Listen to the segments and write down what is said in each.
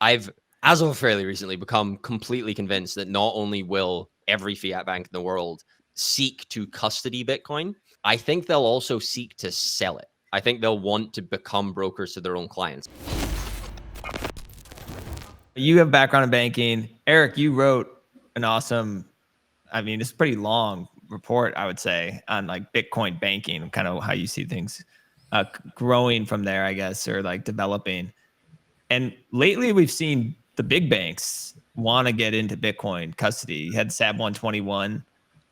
I've, as of fairly recently, become completely convinced that not only will every fiat bank in the world seek to custody Bitcoin, I think they'll also seek to sell it. I think they'll want to become brokers to their own clients. You have background in banking. Eric, you wrote an awesome, I mean, it's a pretty long report, I would say, on like Bitcoin banking and kind of how you see things growing from there, I guess, or like developing. And lately we've seen the big banks want to get into Bitcoin custody. You had SAB 121,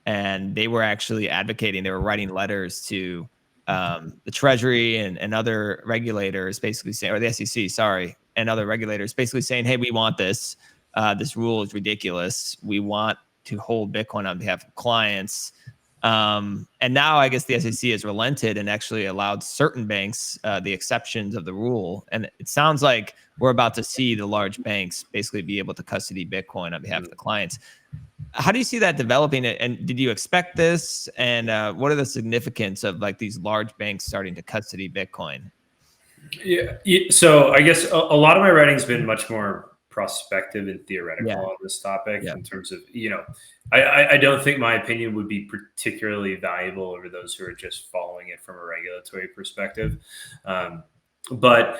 and they were actually advocating, they were writing letters to the Treasury and other regulators, basically saying, or the SEC, sorry, and other regulators, basically saying, hey, we want this. This rule is ridiculous. We want to hold Bitcoin on behalf of clients. And now I guess the SEC has relented and actually allowed certain banks the exceptions of the rule. And it sounds like we're about to see the large banks basically be able to custody Bitcoin on behalf of the clients. How do you see that developing? And did you expect this? And what are the significance of like these large banks starting to custody Bitcoin? Yeah. So I guess a lot of my writing's been much more prospective and theoretical on this topic in terms of, I don't think my opinion would be particularly valuable over those who are just following it from a regulatory perspective. But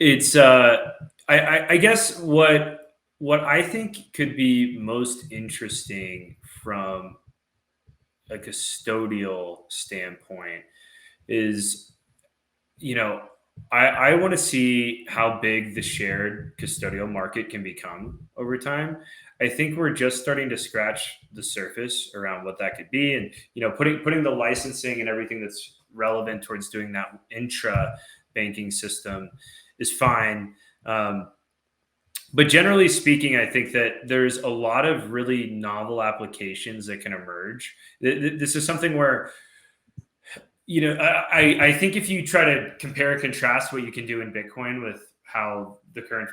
it's, I guess what I think could be most interesting from a custodial standpoint is, I want to see how big the shared custodial market can become over time. I think we're just starting to scratch the surface around what that could be, and putting the licensing and everything that's relevant towards doing that intra banking system is fine. But generally speaking, I think that there's a lot of really novel applications that can emerge. This is something where, I think if you try to compare and contrast what you can do in Bitcoin with how the current,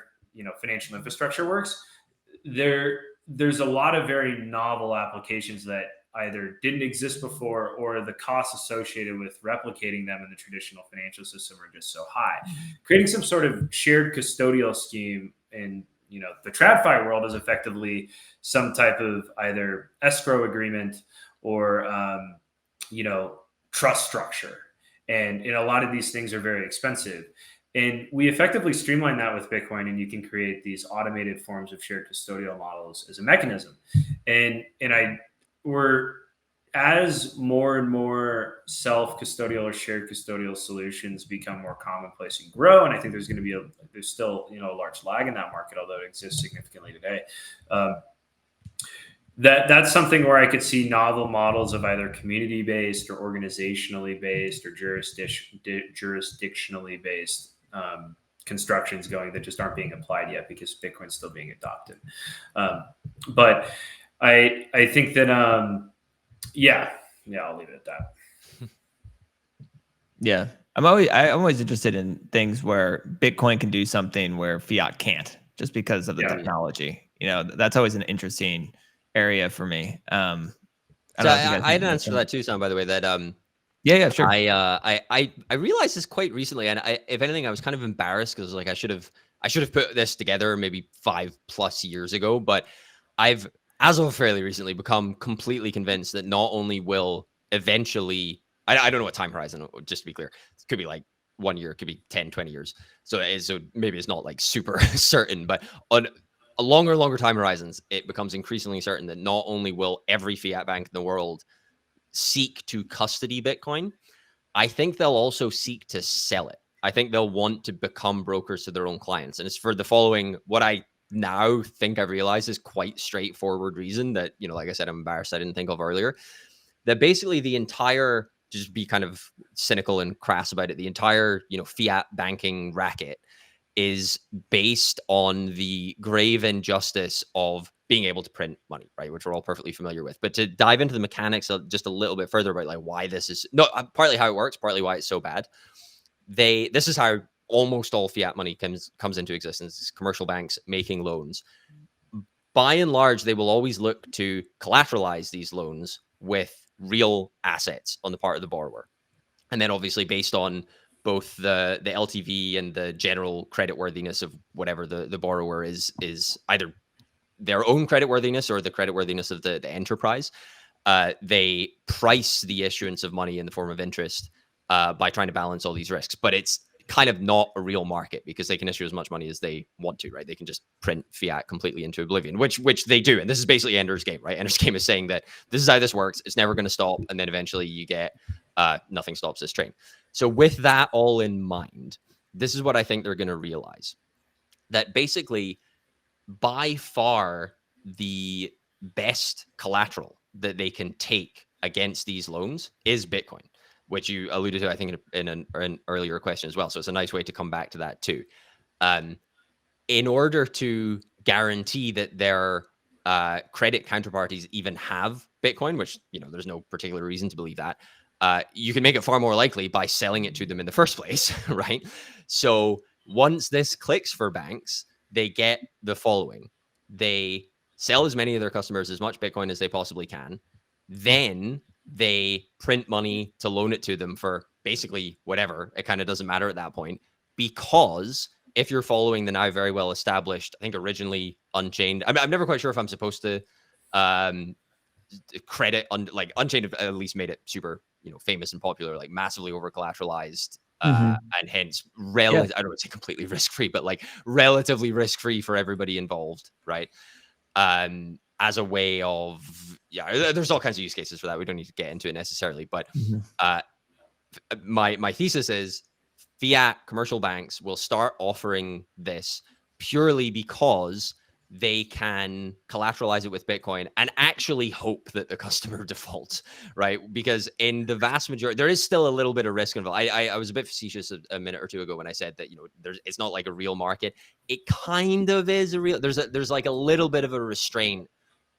financial infrastructure works, there's a lot of very novel applications that either didn't exist before or the costs associated with replicating them in the traditional financial system are just so high. Creating some sort of shared custodial scheme in the TradFi world is effectively some type of either escrow agreement or trust structure. And a lot of these things are very expensive. And we effectively streamline that with Bitcoin, and you can create these automated forms of shared custodial models as a mechanism. And as more and more self-custodial or shared custodial solutions become more commonplace and grow, and I think there's going to be there's still a large lag in that market, although it exists significantly today. That's something where I could see novel models of either community-based or organizationally based or jurisdictionally based constructions going that just aren't being applied yet because Bitcoin's still being adopted. But I think that I'll leave it at that. Yeah. I'm always interested in things where Bitcoin can do something where fiat can't, just because of the technology. That's always an interesting area for me. I had an answer to that too, Sam, by the way, that sure. I realized this quite recently, and if anything, I was kind of embarrassed because like I should have put this together maybe 5+ years ago, but I've, as of fairly recently, become completely convinced that not only will eventually, I don't know what time horizon, just to be clear, it could be like 1 year, it could be 10, 20 years. So maybe it's not like super certain, but on a longer time horizons, it becomes increasingly certain that not only will every fiat bank in the world seek to custody Bitcoin, I think they'll also seek to sell it. I think they'll want to become brokers to their own clients. And it's for the following, what I now think I've realized is quite straightforward reason that, like I said, I'm embarrassed I didn't think of earlier, that basically the entire, just be kind of cynical and crass about it, the entire, fiat banking racket is based on the grave injustice of being able to print money, right? Which we're all perfectly familiar with. But to dive into the mechanics of just a little bit further about like why this is, partly how it works, partly why it's so bad. This is how almost all fiat money comes into existence. It's commercial banks making loans. By and large, they will always look to collateralize these loans with real assets on the part of the borrower. And then obviously based on both the LTV and the general creditworthiness of whatever the borrower is either their own creditworthiness or the creditworthiness of the enterprise. They price the issuance of money in the form of interest by trying to balance all these risks. But it's kind of not a real market because they can issue as much money as they want to, right? They can just print fiat completely into oblivion, which they do. And this is basically Ender's Game, right? Ender's Game is saying that this is how this works. It's never going to stop. And then eventually you get nothing stops this train. So with that all in mind, this is what I think they're going to realize. That basically, by far, the best collateral that they can take against these loans is Bitcoin, which you alluded to, I think, in an earlier question as well. So it's a nice way to come back to that too. In order to guarantee that their credit counterparties even have Bitcoin, which, there's no particular reason to believe that, you can make it far more likely by selling it to them in the first place, right? So once this clicks for banks, they get the following. They sell as many of their customers as much Bitcoin as they possibly can. Then they print money to loan it to them for basically whatever. It kind of doesn't matter at that point, because if you're following the now very well established, I think originally Unchained, I'm never quite sure if I'm supposed to credit Unchained at least made it super, famous and popular, like massively over collateralized. And hence, I don't want to say completely risk-free, but like relatively risk-free for everybody involved, right? As a way of, there's all kinds of use cases for that. We don't need to get into it necessarily, but my thesis is fiat commercial banks will start offering this purely because they can collateralize it with Bitcoin and actually hope that the customer defaults, right? Because in the vast majority, there is still a little bit of risk involved. I was a bit facetious a minute or two ago when I said that, it's not like a real market. It kind of is a real, there's like a little bit of a restraint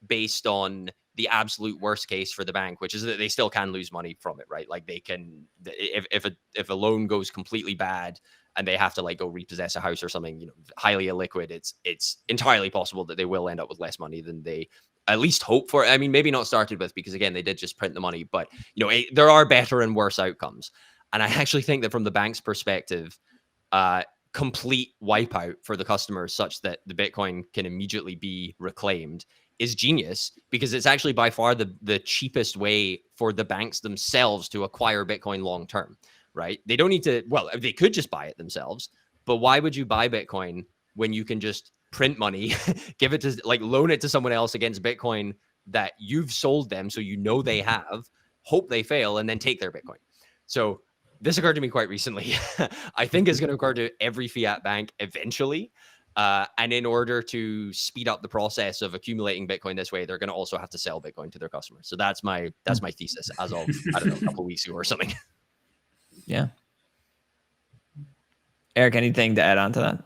based on the absolute worst case for the bank, which is that they still can lose money from it, right? Like they can, if a loan goes completely bad and they have to like go repossess a house or something, highly illiquid, it's entirely possible that they will end up with less money than they at least hope for. I mean, maybe not started with, because again, they did just print the money, but there are better and worse outcomes. And I actually think that from the bank's perspective, complete wipeout for the customers such that the Bitcoin can immediately be reclaimed is genius, because it's actually by far the cheapest way for the banks themselves to acquire Bitcoin long term, right? They don't need to, well, they could just buy it themselves, but why would you buy Bitcoin when you can just print money, give it to, like, loan it to someone else against Bitcoin that you've sold them, so they have, hope they fail, and then take their Bitcoin. So this occurred to me quite recently. I think it's going to occur to every fiat bank eventually. And in order to speed up the process of accumulating Bitcoin this way, they're going to also have to sell Bitcoin to their customers. So that's my thesis as of, I don't know, a couple of weeks ago or something. Yeah. Eric, anything to add on to that?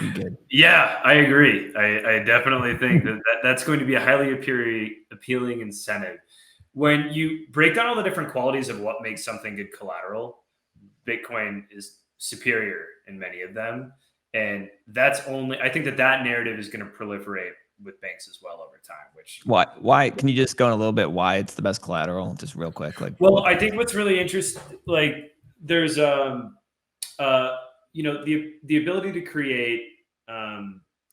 You good? Yeah, I agree. I definitely think that's going to be a highly appealing incentive. When you break down all the different qualities of what makes something good collateral, Bitcoin is superior in many of them. And I think that narrative is going to proliferate with banks as well over time. Which why? Can you just go in a little bit why it's the best collateral, just real quick? I think what's really interesting, like there's the ability to create,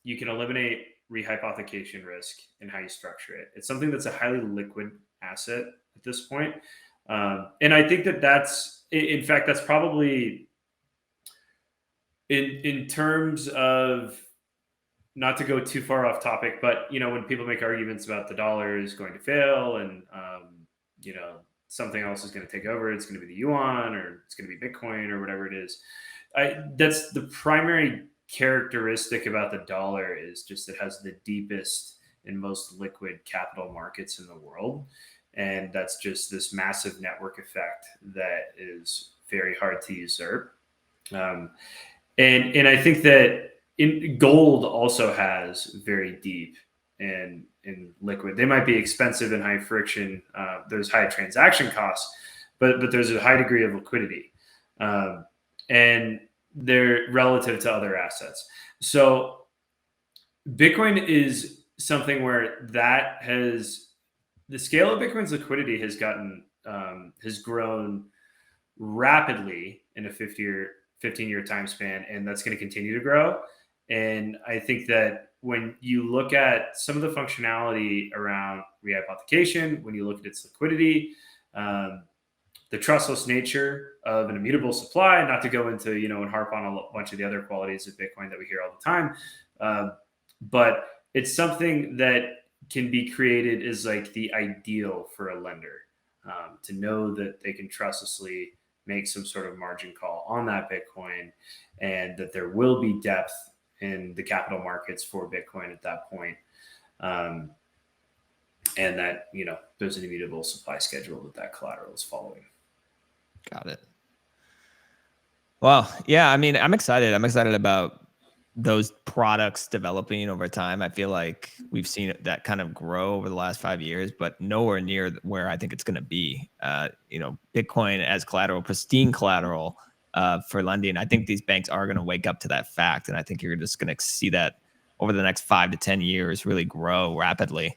you can eliminate rehypothecation risk in how you structure it. It's something that's a highly liquid asset at this point, and I think that's probably. In terms of, not to go too far off topic, but when people make arguments about the dollar is going to fail and something else is going to take over, it's going to be the yuan or it's going to be Bitcoin or whatever it is. That's the primary characteristic about the dollar, is just it has the deepest and most liquid capital markets in the world, and that's just this massive network effect that is very hard to usurp. And I think that gold also has very deep and liquid. They might be expensive and high friction. There's high transaction costs, but there's a high degree of liquidity, and they're relative to other assets. So Bitcoin is something where the scale of Bitcoin's liquidity has grown rapidly in a 15-year time span, and that's going to continue to grow. And I think that when you look at some of the functionality around rehypothecation, when you look at its liquidity, the trustless nature of an immutable supply, not to go into, and harp on a bunch of the other qualities of Bitcoin that we hear all the time. But it's something that can be created as like the ideal for a lender, to know that they can trustlessly make some sort of margin call on that Bitcoin, and that there will be depth in the capital markets for Bitcoin at that point. And that, there's an immutable supply schedule that collateral is following. Got it. Well, yeah, I mean, I'm excited. I'm excited about those products developing over time. I feel like we've seen that kind of grow over the last 5 years, but nowhere near where I think it's going to be. Bitcoin as collateral, pristine collateral for lending. I think these banks are going to wake up to that fact. And I think you're just going to see that over the next 5 to 10 years really grow rapidly.